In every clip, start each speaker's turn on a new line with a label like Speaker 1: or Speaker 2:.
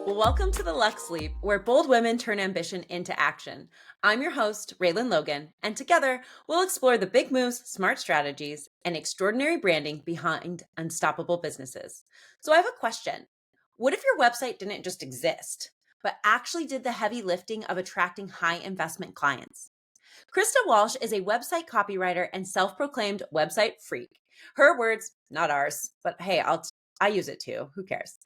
Speaker 1: Welcome to the Luxe Leap, where bold women turn ambition into action. I'm your host, Raylan Logan, and together we'll explore the big moves, smart strategies, and extraordinary branding behind unstoppable businesses. So I have a question. What if your website didn't just exist, but actually did the heavy lifting of attracting high investment clients? Krista Walsh is a website copywriter and self-proclaimed website freak. Her words, not ours, but hey, I use it too. Who cares?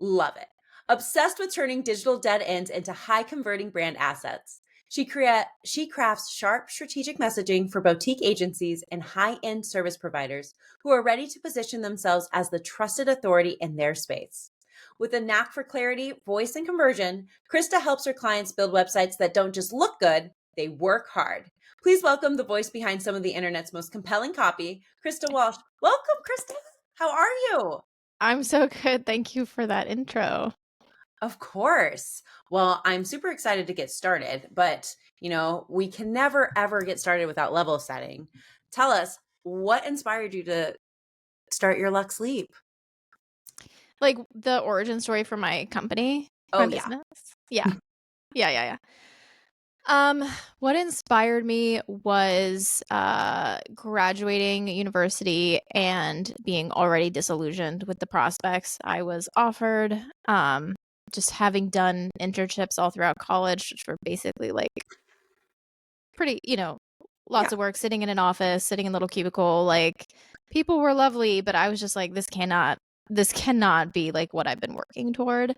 Speaker 1: Love it. Obsessed with turning digital dead ends into high converting brand assets. She crafts sharp strategic messaging for boutique agencies and high-end service providers who are ready to position themselves as the trusted authority in their space. With a knack for clarity, voice, and conversion, Krista helps her clients build websites that don't just look good, they work hard. Please welcome the voice behind some of the internet's most compelling copy, Krista Walsh. Welcome, Krista. How are you?
Speaker 2: I'm so good. Thank you for that intro.
Speaker 1: Of course. Well, I'm super excited to get started, but we can never ever get started without level setting. Tell us, what inspired you to start your Luxe Leap?
Speaker 2: Like the origin story for my company,
Speaker 1: Oh,
Speaker 2: my
Speaker 1: yeah.
Speaker 2: business. Yeah. What inspired me was graduating university and being already disillusioned with the prospects I was offered. Just having done internships all throughout college, which were basically like pretty, lots of work, sitting in an office, sitting in a little cubicle. Like people were lovely, but I was just like, this cannot be like what I've been working toward.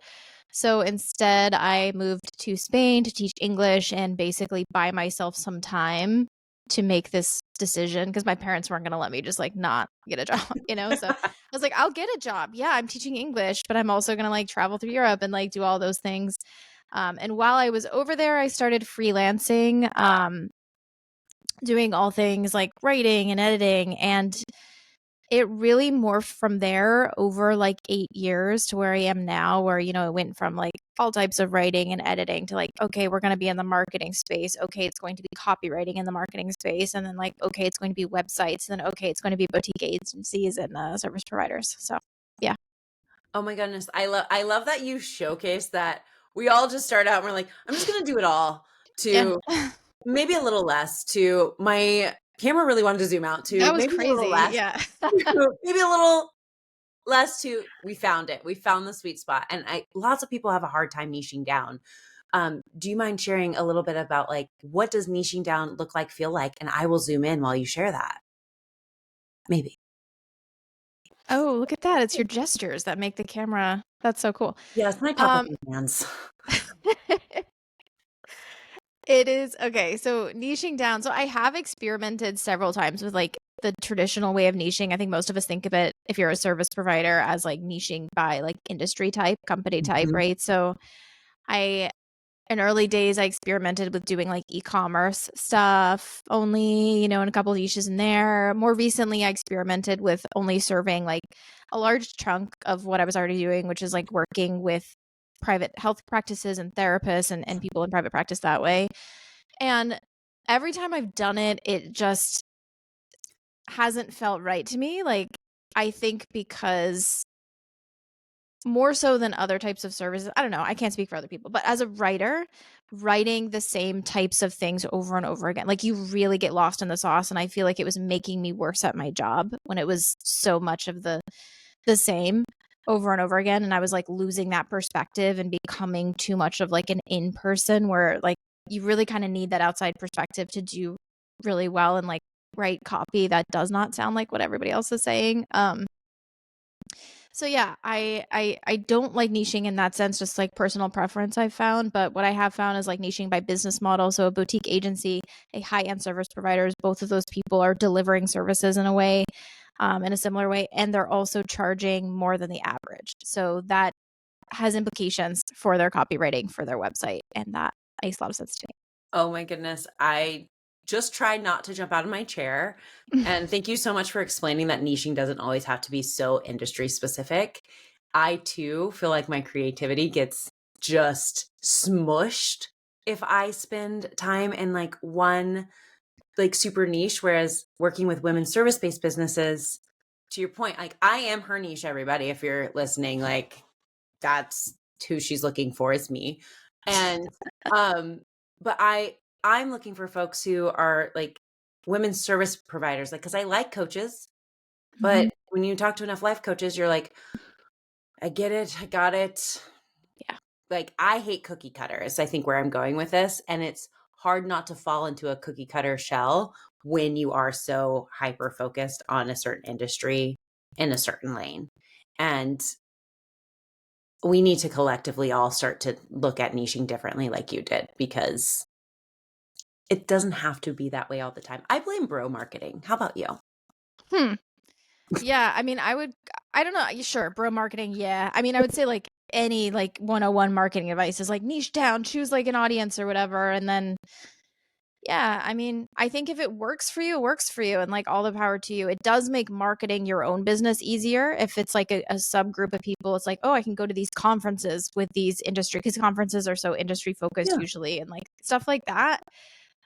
Speaker 2: So instead, I moved to Spain to teach English and basically buy myself some time to make this decision because my parents weren't going to let me just like not get a job, So I was like, I'll get a job. Yeah, I'm teaching English, but I'm also going to like travel through Europe and like do all those things. And while I was over there, I started freelancing, doing all things like writing and editing. And it really morphed from there over like 8 years to where I am now, where, it went from like all types of writing and editing to like, okay, we're going to be in the marketing space. Okay, it's going to be copywriting in the marketing space. And then like, okay, it's going to be websites. And then, okay, it's going to be boutique agencies and service providers. So, yeah.
Speaker 1: Oh my goodness. I love that you showcase that we all just start out and we're like, I'm just going to do it all to maybe a little less to my camera really wanted to zoom out to
Speaker 2: That was
Speaker 1: maybe a little
Speaker 2: crazy.
Speaker 1: less.
Speaker 2: Yeah.
Speaker 1: Maybe a little less to we found it. We found the sweet spot. And lots of people have a hard time niching down. Do you mind sharing a little bit about like what does niching down look like, feel like? And I will zoom in while you share that. Maybe.
Speaker 2: Oh, look at that. It's your gestures that make the camera. That's so cool.
Speaker 1: Yes, my puppet hands.
Speaker 2: It is okay. So niching down. So I have experimented several times with like the traditional way of niching. I think most of us think of it, if you're a service provider, as like niching by like industry type, company type,
Speaker 1: Mhm.
Speaker 2: right? So in early days, I experimented with doing like e-commerce stuff only, in a couple of niches in there. More recently, I experimented with only serving like a large chunk of what I was already doing, which is like working with private health practices and therapists and people in private practice that way. And every time I've done it, it just hasn't felt right to me. Like, I think because more so than other types of services, I don't know, I can't speak for other people, but as a writer, writing the same types of things over and over again, like you really get lost in the sauce. And I feel like it was making me worse at my job when it was so much of the same over and over again. And I was like losing that perspective and becoming too much of like an in-person where like you really kind of need that outside perspective to do really well and like write copy that does not sound like what everybody else is saying. So yeah, I don't like niching in that sense, just like personal preference I've found. But what I have found is like niching by business model. So a boutique agency, a high-end service providers, both of those people are delivering services in a way, in a similar way, and they're also charging more than the average. So that has implications for their copywriting for their website, and that makes a lot of sense to
Speaker 1: Oh my goodness. I just tried not to jump out of my chair.
Speaker 2: me.
Speaker 1: And thank you so much for explaining that niching doesn't always have to be so industry specific. I too feel like my creativity gets just smushed if I spend time in like one like super niche, whereas working with women service-based businesses, to your point, like I am her niche, everybody. If you're listening, like that's who she's looking for is me. And but I'm looking for folks who are like women's service providers, like because I like coaches,
Speaker 2: Mhm.
Speaker 1: but when you talk to enough life coaches, you're like, I get it, I got it.
Speaker 2: Yeah.
Speaker 1: Like I hate cookie cutters, I think where I'm going with this. And it's hard not to fall into a cookie cutter shell when you are so hyper focused on a certain industry in a certain lane. And we need to collectively all start to look at niching differently like you did, because it doesn't have to be that way all the time. I blame bro marketing. How about you?
Speaker 2: Hmm. Yeah, I mean, I don't know. Sure, bro marketing. Yeah. I mean, I would say like any like 101 marketing advice is like niche down, choose like an audience or whatever. And then, yeah, I mean, I think if it works for you, it works for you, and like all the power to you. It does make marketing your own business easier if it's like a subgroup of people. It's like, oh, I can go to these conferences with these industry, because conferences are so industry focused
Speaker 1: Yeah.
Speaker 2: usually, and like stuff like that.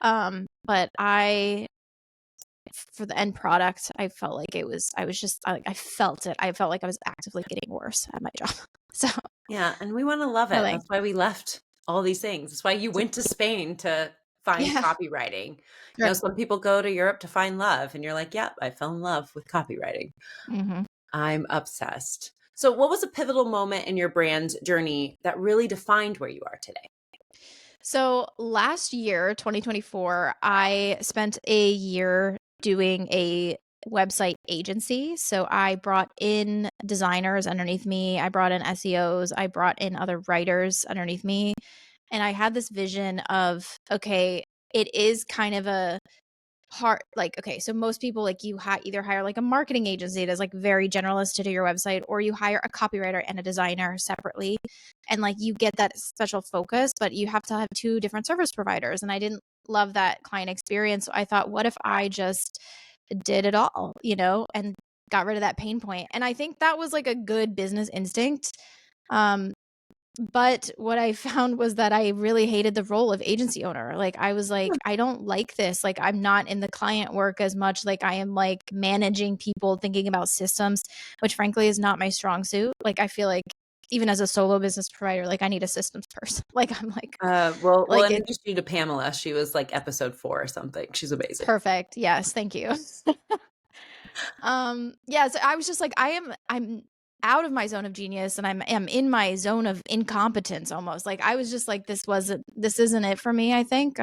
Speaker 2: But for the end product, I felt like I was just like, I felt it. I felt like I was actively getting worse at my job. So
Speaker 1: Yeah. And we want to love
Speaker 2: I
Speaker 1: it.
Speaker 2: like,
Speaker 1: That's why we left all these things. That's why you went to Spain to find
Speaker 2: yeah,
Speaker 1: copywriting. You
Speaker 2: right.
Speaker 1: know, some people go to Europe to find love, and you're like, yep, I fell in love with copywriting.
Speaker 2: Hmm.
Speaker 1: I'm obsessed. So, what was a pivotal moment in your brand journey that really defined where you are today?
Speaker 2: So last year, 2024, I spent a year doing a website agency. So I brought in designers underneath me, I brought in SEOs, I brought in other writers underneath me. And I had this vision of, okay, it is kind of a hard, like, okay, so most people, like, you either hire like a marketing agency that's like very generalist to do your website, or you hire a copywriter and a designer separately, and like you get that special focus, but you have to have two different service providers. And I didn't love that client experience, so I thought, what if I just did it all, and got rid of that pain point? And I think that was like a good business instinct. But what I found was that I really hated the role of agency owner. Like, I was like, I don't like this. Like, I'm not in the client work as much. Like, I am like managing people, thinking about systems, which frankly is not my strong suit. Like, I feel like even as a solo business provider, like I need a systems person. Like, I'm
Speaker 1: We'll
Speaker 2: like it
Speaker 1: introduce you to Pamela. She was like episode 4 or something. She's amazing.
Speaker 2: perfect. Yes, thank you. Yeah, so I was just like, I'm out of my zone of genius, and am in my zone of incompetence almost. Like, I was just like, this isn't it for me, I think.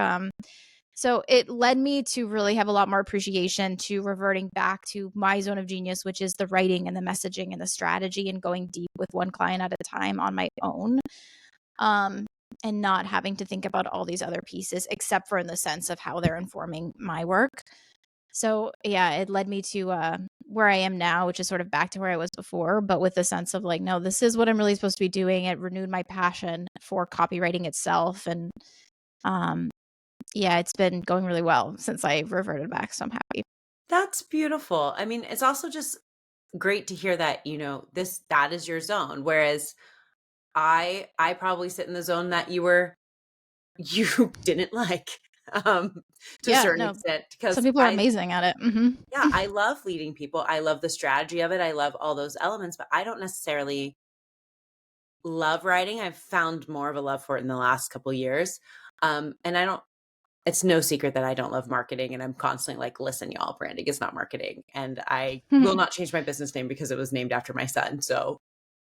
Speaker 2: So it led me to really have a lot more appreciation to reverting back to my zone of genius, which is the writing and the messaging and the strategy, and going deep with one client at a time on my own. Um and not having to think about all these other pieces, except for in the sense of how they're informing my work. So yeah, it led me to where I am now, which is sort of back to where I was before, but with the sense of like, no, this is what I'm really supposed to be doing. It renewed my passion for copywriting itself. And um, yeah, it's been going really well since I reverted back. So I'm happy.
Speaker 1: That's beautiful. I mean, it's also just great to hear that, that is your zone. Whereas I probably sit in the zone that you didn't like, um, to a
Speaker 2: Yeah,
Speaker 1: certain
Speaker 2: no,
Speaker 1: extent,
Speaker 2: some
Speaker 1: because
Speaker 2: people are amazing at it.
Speaker 1: yeah, I love leading people. I love the strategy of it. I love all those elements, but I don't necessarily love writing. I've found more of a love for it in the last couple of years. And it's no secret that I don't love marketing, and I'm constantly like, listen, y'all, branding is not marketing. And I will not change my business name because it was named after my son. So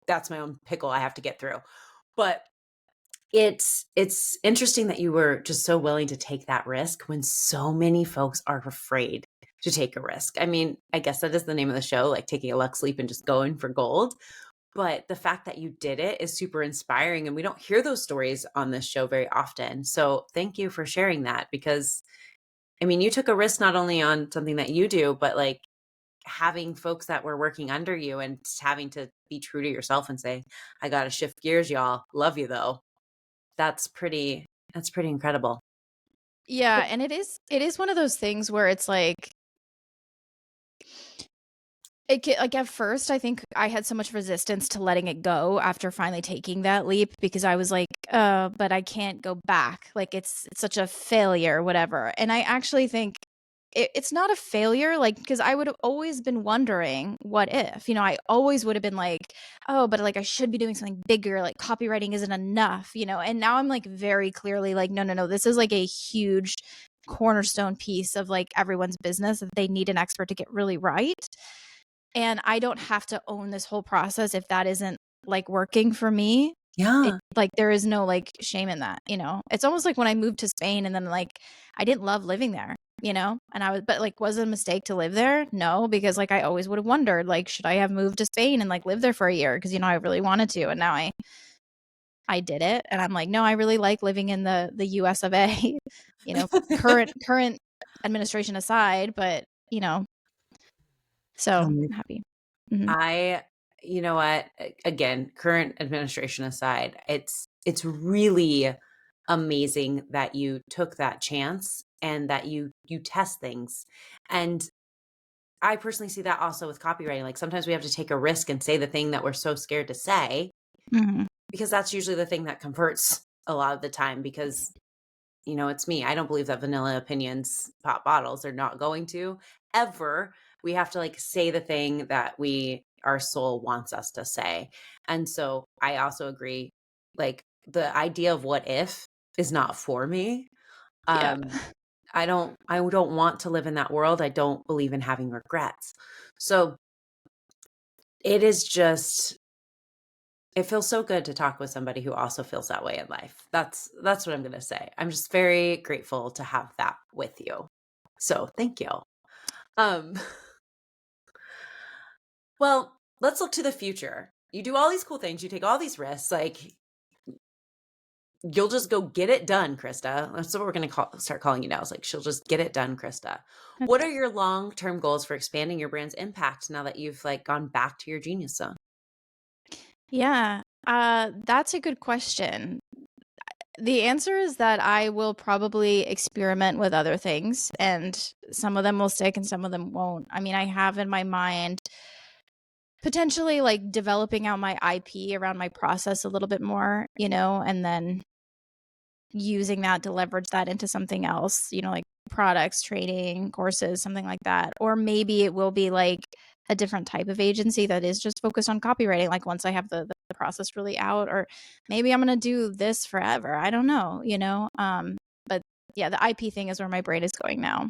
Speaker 1: that's my own pickle I have to get through. But it's interesting that you were just so willing to take that risk when so many folks are afraid to take a risk. I mean, I guess that is the name of the show, like taking a Luxe Leap and just going for gold. But the fact that you did it is super inspiring. And we don't hear those stories on this show very often. So thank you for sharing that, because I mean, you took a risk not only on something that you do, but like having folks that were working under you and having to be true to yourself and say, I got to shift gears, y'all. Love you though. That's pretty incredible.
Speaker 2: Yeah, and it is one of those things where it's like, like, at first, I think I had so much resistance to letting it go after finally taking that leap, because I was like, but I can't go back. Like, it's such a failure, whatever. And I actually think it's not a failure, like, because I would have always been wondering, what if? I always would have been like, oh, but like I should be doing something bigger, like copywriting isn't enough, and now I'm like very clearly like, no, no, no, this is like a huge cornerstone piece of like everyone's business that they need an expert to get really right. And I don't have to own this whole process if that isn't like working for me.
Speaker 1: Yeah.
Speaker 2: Like there is no like shame in that. It's almost like when I moved to Spain and then like I didn't love living there. And but like, was it a mistake to live there? No, because like I always would have wondered, like, should I have moved to Spain and like lived there for a year? Because I really wanted to, and now I did it, and I'm like, no, I really like living in the US of A. Current administration aside, but so
Speaker 1: Um,
Speaker 2: I'm happy. Mhm.
Speaker 1: I, you know what? Again, current administration aside, it's really amazing that you took that chance and that you test things. And I personally see that also with copywriting. Like sometimes we have to take a risk and say the thing that we're so scared to say,
Speaker 2: Mhm.
Speaker 1: because that's usually the thing that converts a lot of the time. Because it's me. I don't believe that vanilla opinions pop bottles are not going to ever. We have to like say the thing that our soul wants us to say. And so I also agree, like the idea of what if is not for me.
Speaker 2: Yeah.
Speaker 1: Um I don't want to live in that world. I don't believe in having regrets. So it is just it feels so good to talk with somebody who also feels that way in life. That's what I'm going to say. I'm just very grateful to have that with you. So, thank you. Um well, let's look to the future. You do all these cool things, you take all these risks, like you'll just go get it done, Krista. That's what we're going to start calling you now. It's like she'll just get it done, Krista. What are your long-term goals for expanding your brand's impact now that you've like gone back to your genius zone?
Speaker 2: Yeah. That's a good question. The answer is that I will probably experiment with other things, and some of them will stick and some of them won't. I mean, I have in my mind potentially like developing out my IP around my process a little bit more, and then using that to leverage that into something else, like products, training, courses, something like that. Or maybe it will be like a different type of agency that is just focused on copywriting, like once I have the process really out. Or maybe I'm going to do this forever. I don't know. But yeah, the IP thing is where my brain is going now.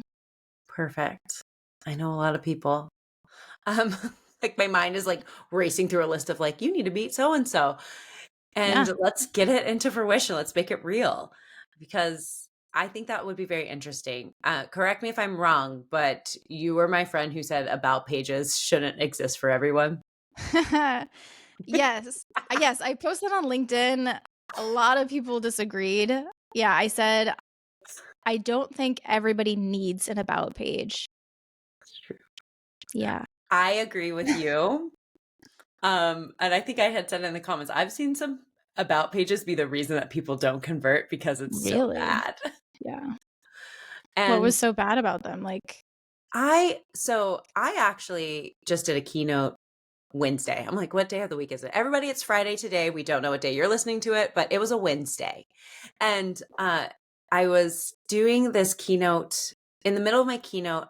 Speaker 1: Perfect. I know a lot of people. Um, like my mind is like racing through a list of like, you need to meet so and so, and
Speaker 2: Yeah.
Speaker 1: let's get it into fruition. Let's make it real, because I think that would be very interesting. Correct me if I'm wrong, but you were my friend who said about pages shouldn't exist for everyone.
Speaker 2: Yes. Yes, I posted on LinkedIn. A lot of people disagreed. Yeah, I said I don't think everybody needs an about page. Yeah.
Speaker 1: I agree with you. And I think I had said in the comments, I've seen some about pages be the reason that people don't convert because it's so
Speaker 2: Really?
Speaker 1: bad.
Speaker 2: Yeah. What
Speaker 1: And
Speaker 2: was so bad about them? Like,
Speaker 1: I actually just did a keynote Wednesday. I'm like, what day of the week is it? Everybody, it's Friday today. We don't know what day you're listening to it, but it was a Wednesday. And I was doing this keynote. In the middle of my keynote,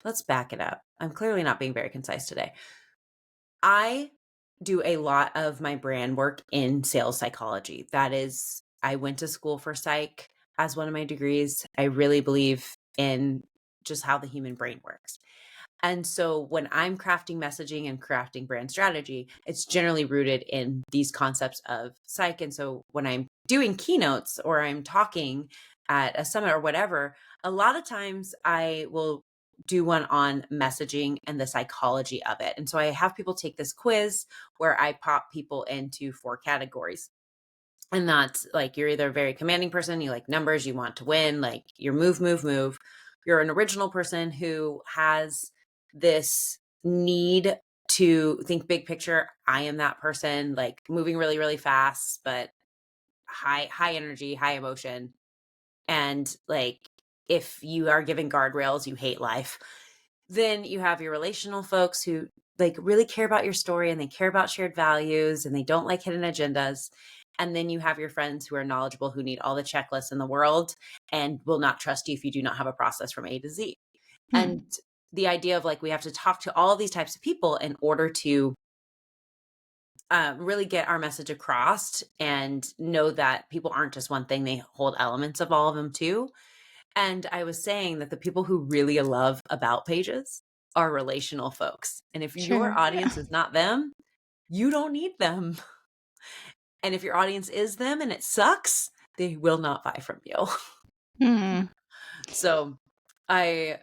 Speaker 1: let's back it up. I'm clearly not being very concise today. I do a lot of my brand work in sales psychology. I went to school for psych as one of my degrees. I really believe in just how the human brain works. And so when I'm crafting messaging and crafting brand strategy, it's generally rooted in these concepts of psych. And so when I'm doing keynotes or I'm talking at a summit or whatever, a lot of times I will do one on messaging and the psychology of it. And so I have people take this quiz where I pop people into 4 categories. And that's like, you're either a very commanding person, you like numbers, you want to win, like you're move, move, move. You're an original person who has this need to think big picture. I am that person, like moving really, really fast, but high energy, high emotion. And like, if you are given guardrails, you hate life. Then you have your relational folks who like really care about your story and they care about shared values and they don't like hidden agendas. And then you have your friends who are knowledgeable, who need all the checklists in the world and will not trust you if you do not have a process from A to Z.
Speaker 2: Hmm.
Speaker 1: And the idea of like, we have to talk to all these types of people in order to really get our message across and know that people aren't just one thing, they hold elements of all of them too. And I was saying that the people who really love about pages are relational folks. And if your
Speaker 2: Sure. Yeah.
Speaker 1: audience is not them, you don't need them. And if your audience is them and it sucks, they will not buy from you.
Speaker 2: Hmm.
Speaker 1: So I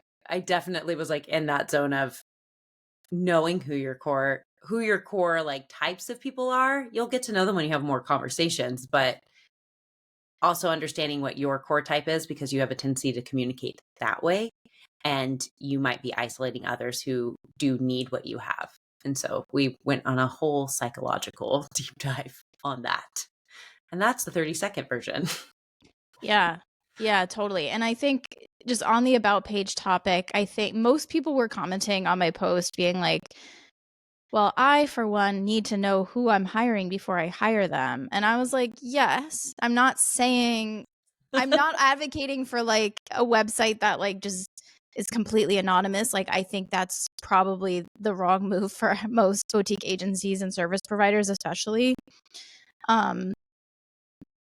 Speaker 1: definitely was like in that zone of knowing who your core like types of people are. You'll get to know them when you have more conversations, but also understanding what your core type is, because you have a tendency to communicate that way, and you might be isolating others who do need what you have. And so we went on a whole psychological deep dive on that. And that's the 30-second version.
Speaker 2: Yeah. Yeah, totally. And I think just on the about page topic, I think most people were commenting on my post being like, well, I, for one, need to know who I'm hiring before I hire them. And I was like, yes, I'm not advocating for like a website that like just is completely anonymous. Like, I think that's probably the wrong move for most boutique agencies and service providers, especially. Um,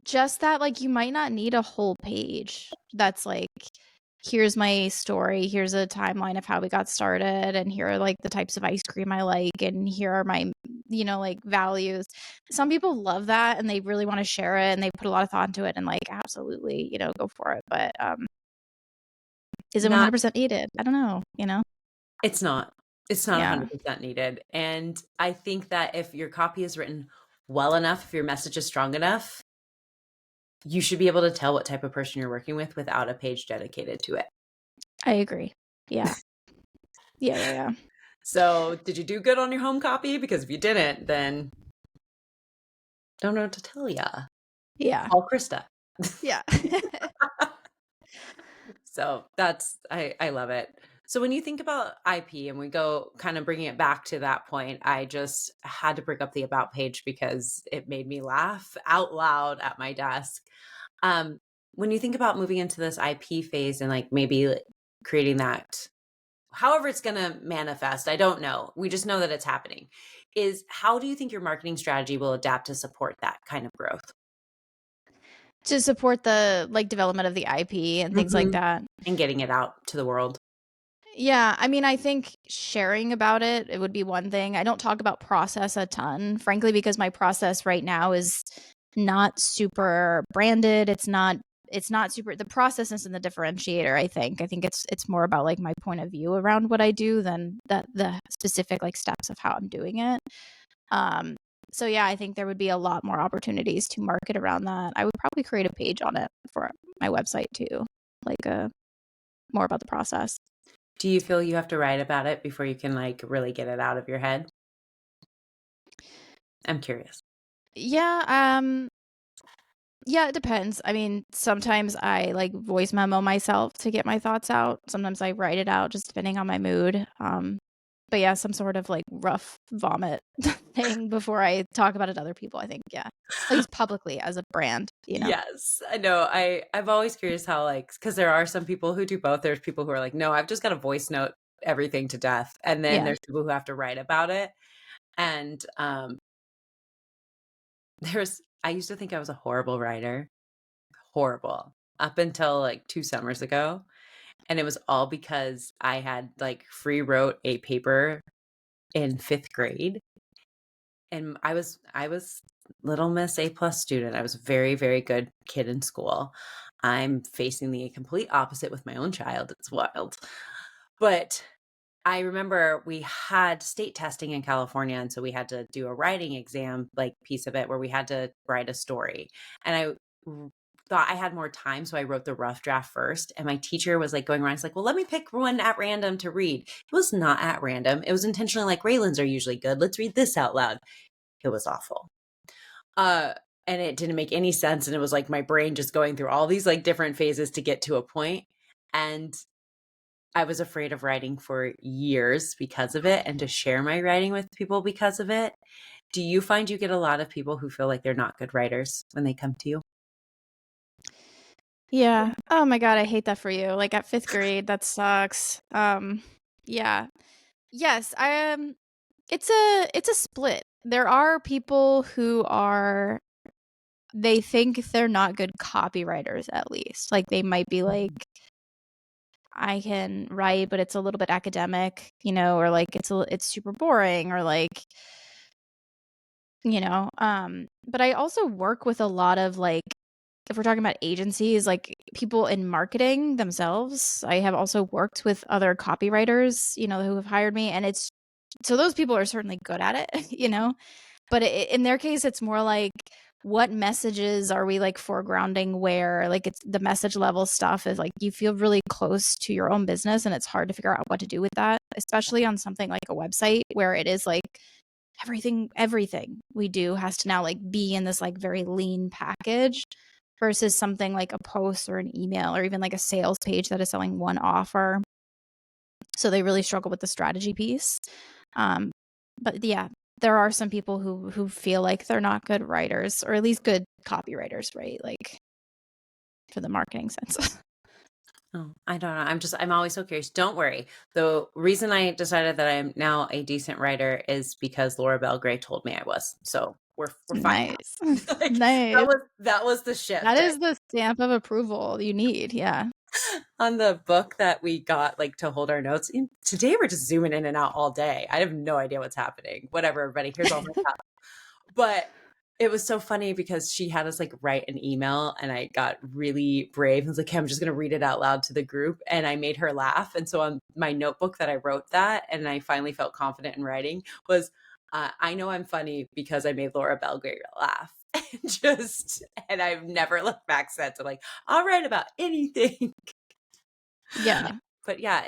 Speaker 2: just that like you might not need a whole page that's like, here's my story, here's a timeline of how we got started, and here are like the types of ice cream I like, and here are my like values. Some people love that and they really want to share it and they put a lot of thought into it, and like absolutely, go for it. But is it
Speaker 1: Not
Speaker 2: 100% needed? I don't know.
Speaker 1: It's not. It's not
Speaker 2: Yeah,
Speaker 1: 100% needed. And I think that if your copy is written well enough, if your message is strong enough, you should be able to tell what type of person you're working with without a page dedicated to it.
Speaker 2: I agree. Yeah. Yeah.
Speaker 1: So, did you do good on your home copy? Because if you didn't, then don't know what to tell ya.
Speaker 2: Yeah.
Speaker 1: Call Krista.
Speaker 2: Yeah.
Speaker 1: So I love it. So when you think about IP and we go kind of bringing it back to that point, I just had to bring up the about page because it made me laugh out loud at my desk. Um, when you think about moving into this IP phase and like maybe creating that, however it's going to manifest, I don't know. We just know that it's happening. Is how do you think your marketing strategy will adapt to support that kind of growth?
Speaker 2: To support the like development of the IP and things like
Speaker 1: Mhm.
Speaker 2: that.
Speaker 1: And getting it out to the world.
Speaker 2: Yeah, I mean, I think sharing about it would be one thing. I don't talk about process a ton, frankly, because my process right now is not super branded. It's not super, the process isn't the differentiator, I think. I think it's more about like my point of view around what I do than the specific like steps of how I'm doing it. Um so yeah, I think there would be a lot more opportunities to market around that. I would probably create a page on it for my website too, like more about the process.
Speaker 1: Do you feel you have to write about it before you can like really get it out of your head? I'm curious.
Speaker 2: Yeah, yeah, it depends. I mean, sometimes I like voice memo myself to get my thoughts out. Sometimes I write it out just depending on my mood. But yeah, some sort of like rough vomit thing before I talk about it to other people, I think, yeah. At least publicly as a brand.
Speaker 1: Yes, I know. I'm always curious how like because there are some people who do both. There's people who are like, no, I've just got to voice note everything to death, and then
Speaker 2: Yeah.
Speaker 1: there's people who have to write about it. And there's I used to think I was a horrible writer, horrible up until like 2 summers ago, and it was all because I had like free wrote a paper in 5th grade. And I was little Miss A+ student. I was a very, very good kid in school. I'm facing the complete opposite with my own child. It's wild. But I remember we had state testing in California, and so we had to do a writing exam, like piece of it, where we had to write a story. And I thought I had more time, so I wrote the rough draft first. And my teacher was like going around, he's like, "Well, let me pick one at random to read." It was not at random. It was intentionally like Raylan's are usually good. Let's read this out loud. It was awful. Uh, and it didn't make any sense. And it was like my brain just going through all these like different phases to get to a point. And I was afraid of writing for years because of it and to share my writing with people because of it. Do you find you get a lot of people who feel like they're not good writers when they come to you?
Speaker 2: Yeah. Oh my God, I hate that for you. Like at 5th grade, that sucks. Yeah. Yes, it's a split. There are people who they think they're not good copywriters at least. Like they might be like, I can write, but it's a little bit academic, or like it's super boring, or like, but I also work with a lot of like, if we're talking about agencies, like people in marketing themselves. I have also worked with other copywriters, who have hired me, and so those people are certainly good at it, but in their case, it's more like, what messages are we like foregrounding where? Like it's the message level stuff is like you feel really close to your own business and it's hard to figure out what to do with that, especially on something like a website where it is like everything we do has to now like be in this like very lean package versus something like a post or an email or even like a sales page that is selling one offer. So they really struggle with the strategy piece. But yeah, there are some people who feel like they're not good writers, or at least good copywriters, right? Like for the marketing sense.
Speaker 1: Oh, I don't know. I'm always so curious. Don't worry. The reason I decided that I'm now a decent writer is because Laura Bell Gray told me I was. So we're fine
Speaker 2: Nice.
Speaker 1: now. Like
Speaker 2: Nice.
Speaker 1: that was the
Speaker 2: That
Speaker 1: shift.
Speaker 2: is the stamp of approval you need. Yeah.
Speaker 1: On the book that we got like to hold our notes. Today we're just zooming in and out all day. I have no idea what's happening. Whatever, everybody. Here's all my stuff. But it was so funny because she had us like write an email and I got really brave. I was like, hey, I'm just going to read it out loud to the group. And I made her laugh. And so on my notebook that I wrote that, and I finally felt confident in writing, was I know I'm funny because I made Laura Belgrade laugh. And I've never looked back since. I'm like, I'll write about anything.
Speaker 2: Yeah.
Speaker 1: But yeah,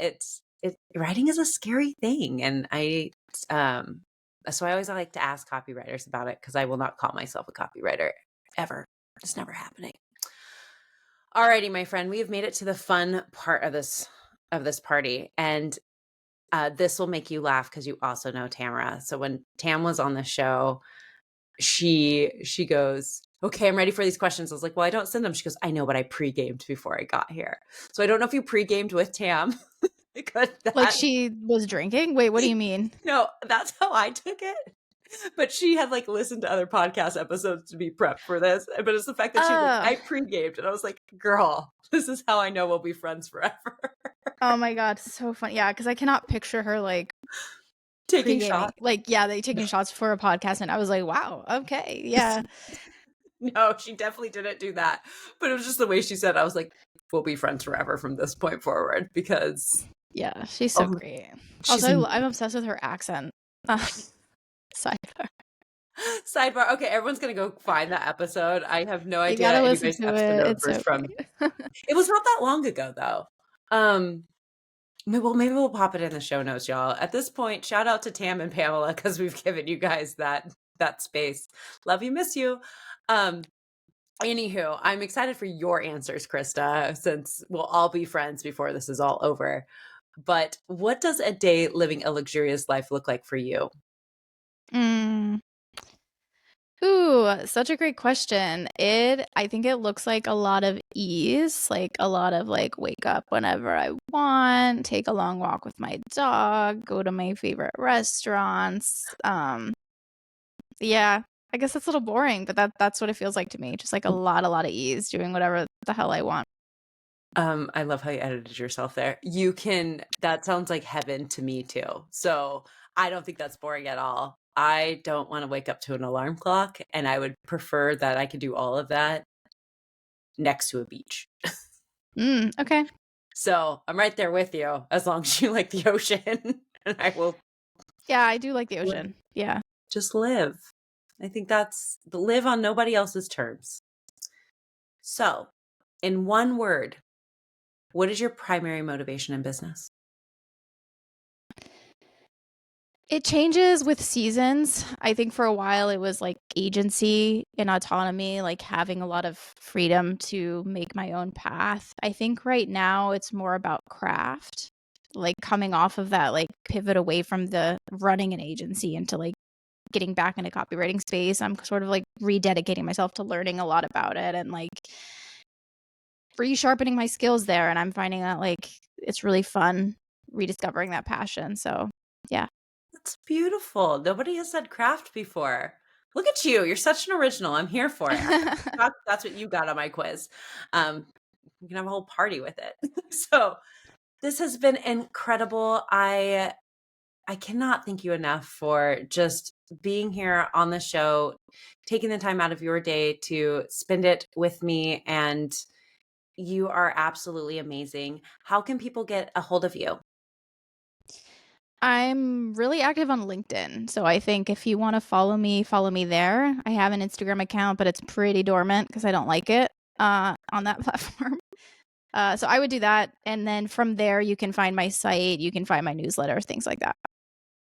Speaker 1: writing is a scary thing. And so I always like to ask copywriters about it because I will not call myself a copywriter ever. It's never happening. Alrighty, my friend, we have made it to the fun part of this party. And this will make you laugh because you also know Tamara. So when Tam was on the show, she goes, okay, I'm ready for these questions. I was like, well, I don't send them. She goes, I know, but I pre-gamed before I got here. So I don't know if you pre-gamed with Tam.
Speaker 2: Like she was drinking? Wait, what do you mean?
Speaker 1: No, that's how I took it. But she had like listened to other podcast episodes to be prepped for this. But it's the fact that she was like, I pre-gamed. And I was like, girl, this is how I know we'll be friends forever.
Speaker 2: Oh my God, so funny. Yeah, because I cannot picture her like
Speaker 1: Taking
Speaker 2: pre-gaming.
Speaker 1: shots.
Speaker 2: Like, yeah, they taking shots for a podcast, and I was like, wow, okay, yeah.
Speaker 1: No, she definitely didn't do that. But it was just the way she said it. I was like, we'll be friends forever from this point forward because
Speaker 2: yeah, she's so great. Also, I'm obsessed with her accent. Sidebar.
Speaker 1: Sidebar. Okay, everyone's gonna go find that episode. I have no
Speaker 2: You
Speaker 1: idea
Speaker 2: gotta listen
Speaker 1: anybody's
Speaker 2: to
Speaker 1: episode
Speaker 2: it. It's
Speaker 1: numbers
Speaker 2: so
Speaker 1: from.
Speaker 2: great.
Speaker 1: It was not that long ago though. Maybe we'll pop it in the show notes, y'all. At this point, shout out to Tam and Pamela because we've given you guys that space. Love you, miss you. Anywho, I'm excited for your answers, Krista, since we'll all be friends before this is all over. But what does a day living a luxurious life look like for you?
Speaker 2: Ooh, such a great question. I think it looks like a lot of ease, like a lot of like wake up whenever I want, take a long walk with my dog, go to my favorite restaurants. Yeah, I guess that's a little boring, but that's what it feels like to me. Just like a lot of ease, doing whatever the hell I want.
Speaker 1: I love how you edited yourself there. That sounds like heaven to me too. So I don't think that's boring at all. I don't want to wake up to an alarm clock, and I would prefer that I could do all of that next to a beach.
Speaker 2: Okay.
Speaker 1: So I'm right there with you as long as you like the ocean. And I will.
Speaker 2: Yeah, I do like the ocean. Yeah.
Speaker 1: Just live. I think that's live on nobody else's terms. So, in one word, what is your primary motivation in business?
Speaker 2: It changes with seasons. I think for a while it was like agency and autonomy, like having a lot of freedom to make my own path. I think right now it's more about craft, like coming off of that like pivot away from the running an agency into like getting back into copywriting space. I'm sort of like rededicating myself to learning a lot about it and like resharpening my skills there. And I'm finding that like it's really fun rediscovering that passion. So yeah.
Speaker 1: That's beautiful. Nobody has said craft before. Look at you. You're such an original. I'm here for it. That's what you got on my quiz. We can have a whole party with it. So this has been incredible. I cannot thank you enough for just being here on the show, taking the time out of your day to spend it with me. And you are absolutely amazing. How can people get a hold of you?
Speaker 2: I'm really active on LinkedIn. So I think if you want to follow me there. I have an Instagram account, but it's pretty dormant because I don't like it on that platform. So I would do that. And then from there, you can find my site, you can find my newsletter, things like that.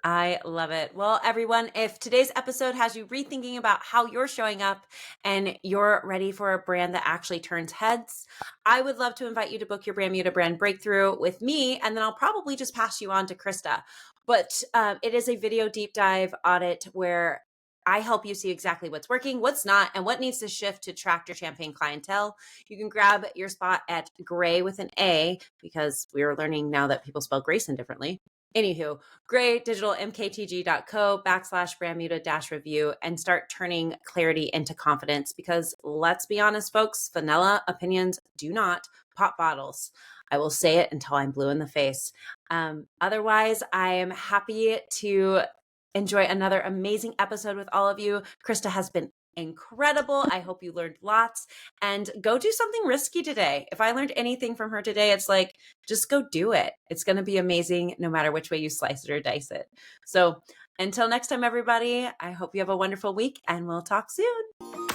Speaker 1: I love it. Well, everyone, if today's episode has you rethinking about how you're showing up and you're ready for a brand that actually turns heads, I would love to invite you to book your Brand Muta Brand Breakthrough with me, and then I'll probably just pass you on to Krista. But it is a video deep dive audit where I help you see exactly what's working, what's not, and what needs to shift to attract your champagne clientele. You can grab your spot at Gray with an A, because we are learning now that people spell Grayson differently. Anywho, graydigitalmktg.co/brandmuta-review and start turning clarity into confidence, because let's be honest, folks, vanilla opinions do not pop bottles. I will say it until I'm blue in the face. Otherwise, I am happy to enjoy another amazing episode with all of you. Krista has been incredible. I hope you learned lots, and go do something risky today. If I learned anything from her today, it's like, just go do it. It's going to be amazing no matter which way you slice it or dice it. So until next time, everybody, I hope you have a wonderful week, and we'll talk soon.